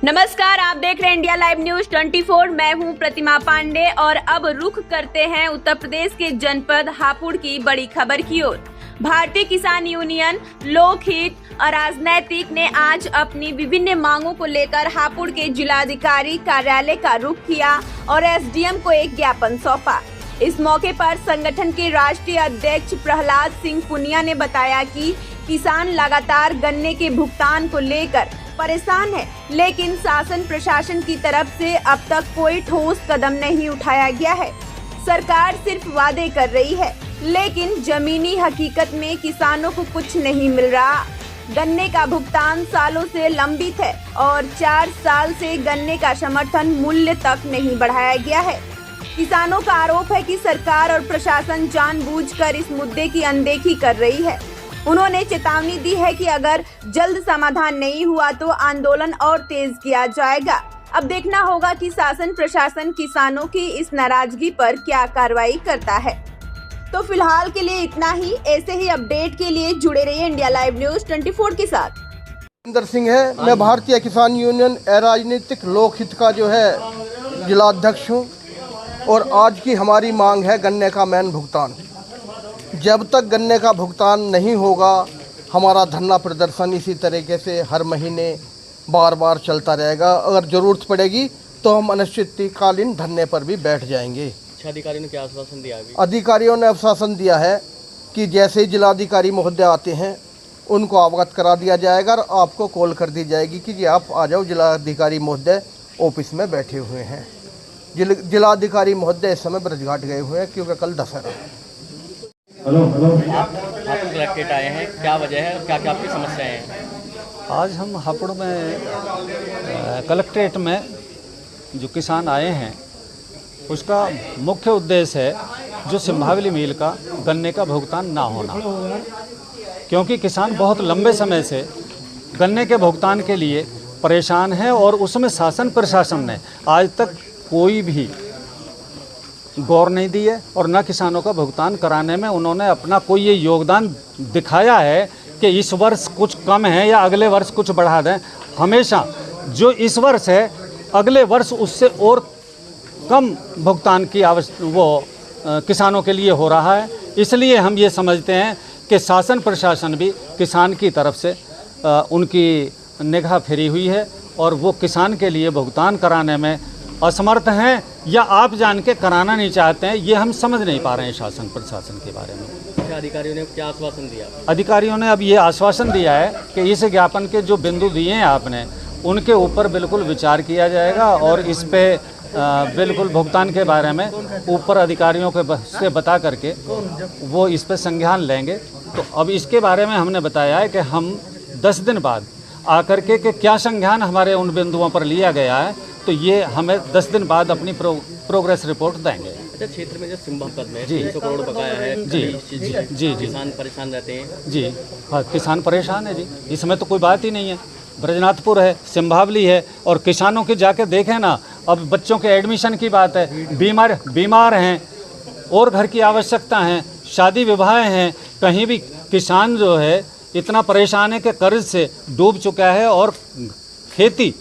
नमस्कार, आप देख रहे हैं इंडिया लाइव न्यूज 24। मैं हूं प्रतिमा पांडे और अब रुख करते हैं उत्तर प्रदेश के जनपद हापुड़ की बड़ी खबर की ओर। भारतीय किसान यूनियन लोकहित और राजनैतिक ने आज अपनी विभिन्न मांगों को लेकर हापुड़ के जिलाधिकारी कार्यालय का रुख किया और एसडीएम को एक ज्ञापन सौंपा। इस मौके पर संगठन के राष्ट्रीय अध्यक्ष प्रहलाद सिंह पुनिया ने बताया कि किसान लगातार गन्ने के भुगतान को लेकर परेशान है, लेकिन शासन प्रशासन की तरफ से अब तक कोई ठोस कदम नहीं उठाया गया है। सरकार सिर्फ वादे कर रही है, लेकिन जमीनी हकीकत में किसानों को कुछ नहीं मिल रहा। गन्ने का भुगतान सालों से लंबित है और 4 साल से गन्ने का समर्थन मूल्य तक नहीं बढ़ाया गया है। किसानों का आरोप है कि सरकार और प्रशासन जानबूझकर इस मुद्दे की अनदेखी कर रही है। उन्होंने चेतावनी दी है कि अगर जल्द समाधान नहीं हुआ तो आंदोलन और तेज किया जाएगा। अब देखना होगा कि शासन प्रशासन किसानों की इस नाराजगी पर क्या कार्रवाई करता है। तो फिलहाल के लिए इतना ही। ऐसे ही अपडेट के लिए जुड़े रहिए इंडिया लाइव न्यूज 24 के साथ। इंदर सिंह है, मैं भारतीय किसान यूनियन राजनीतिक लोकहित का जो है जिलाध्यक्ष हूँ और आज की हमारी मांग है गन्ने का मैन भुगतान। जब तक गन्ने का भुगतान नहीं होगा हमारा धरना प्रदर्शन इसी तरीके से हर महीने बार बार चलता रहेगा। अगर ज़रूरत पड़ेगी तो हम अनिश्चितकालीन धरने पर भी बैठ जाएंगे। अधिकारियों ने क्या आश्वासन दिया? अधिकारियों ने आश्वासन दिया है कि जैसे ही जिलाधिकारी महोदय आते हैं उनको अवगत करा दिया जाएगा और आपको कॉल कर दी जाएगी कि जी आप आ जाओ, जिलाधिकारी महोदय ऑफिस में बैठे हुए हैं। जिलाधिकारी महोदय इस समय ब्रजघाट गए हुए हैं क्योंकि कल दशहरा है। आप कलेक्ट्रेट आए हैं, क्या वजह है और क्या क्या आपकी समस्याएं हैं? आज हम हापुड़ में कलेक्ट्रेट में जो किसान आए हैं उसका मुख्य उद्देश्य है जो सिंभावली मिल का गन्ने का भुगतान ना होना, क्योंकि किसान बहुत लंबे समय से गन्ने के भुगतान के लिए परेशान है और उसमें शासन प्रशासन ने आज तक कोई भी गौर नहीं दी है और न किसानों का भुगतान कराने में उन्होंने अपना कोई ये योगदान दिखाया है कि इस वर्ष कुछ कम है या अगले वर्ष कुछ बढ़ा दें। हमेशा जो इस वर्ष है अगले वर्ष उससे और कम भुगतान की किसानों के लिए हो रहा है। इसलिए हम ये समझते हैं कि शासन प्रशासन भी किसान की तरफ से उनकी निगाह फेरी हुई है और वो किसान के लिए भुगतान कराने में असमर्थ हैं या आप जान के कराना नहीं चाहते हैं, ये हम समझ नहीं पा रहे हैं शासन प्रशासन के बारे में। अधिकारियों ने क्या आश्वासन दिया? अधिकारियों ने अब ये आश्वासन दिया है कि इस ज्ञापन के जो बिंदु दिए हैं आपने उनके ऊपर बिल्कुल विचार किया जाएगा और इस पे बिल्कुल भुगतान के बारे में ऊपर अधिकारियों के से बता करके वो इस पे संज्ञान लेंगे। तो अब इसके बारे में हमने बताया है कि हम 10 दिन बाद आकर के क्या संज्ञान हमारे उन बिंदुओं पर लिया गया है, तो ये हमें 10 दिन बाद अपनी प्रोग्रेस रिपोर्ट देंगे। अच्छा, क्षेत्र में जो सिंभापत में जी 300 करोड़ बकाया है, जी किसान परेशान रहते हैं। जी हाँ, किसान परेशान है जी, इसमें तो कोई बात ही नहीं है। ब्रजनाथपुर है, सिंभावली है और किसानों के जाके देखें ना, अब बच्चों के एडमिशन की बात है, बीमार हैं और घर की आवश्यकता हैं, शादी विवाह हैं, कहीं भी किसान जो है इतना परेशान है कि कर्ज से डूब चुका है और खेती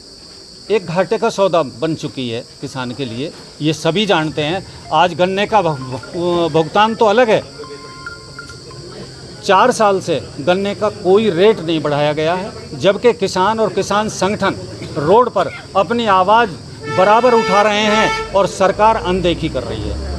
एक घाटे का सौदा बन चुकी है किसान के लिए। ये सभी जानते हैं। आज गन्ने का भुगतान तो अलग है, 4 साल से गन्ने का कोई रेट नहीं बढ़ाया गया है, जबकि किसान और किसान संगठन रोड पर अपनी आवाज़ बराबर उठा रहे हैं और सरकार अनदेखी कर रही है।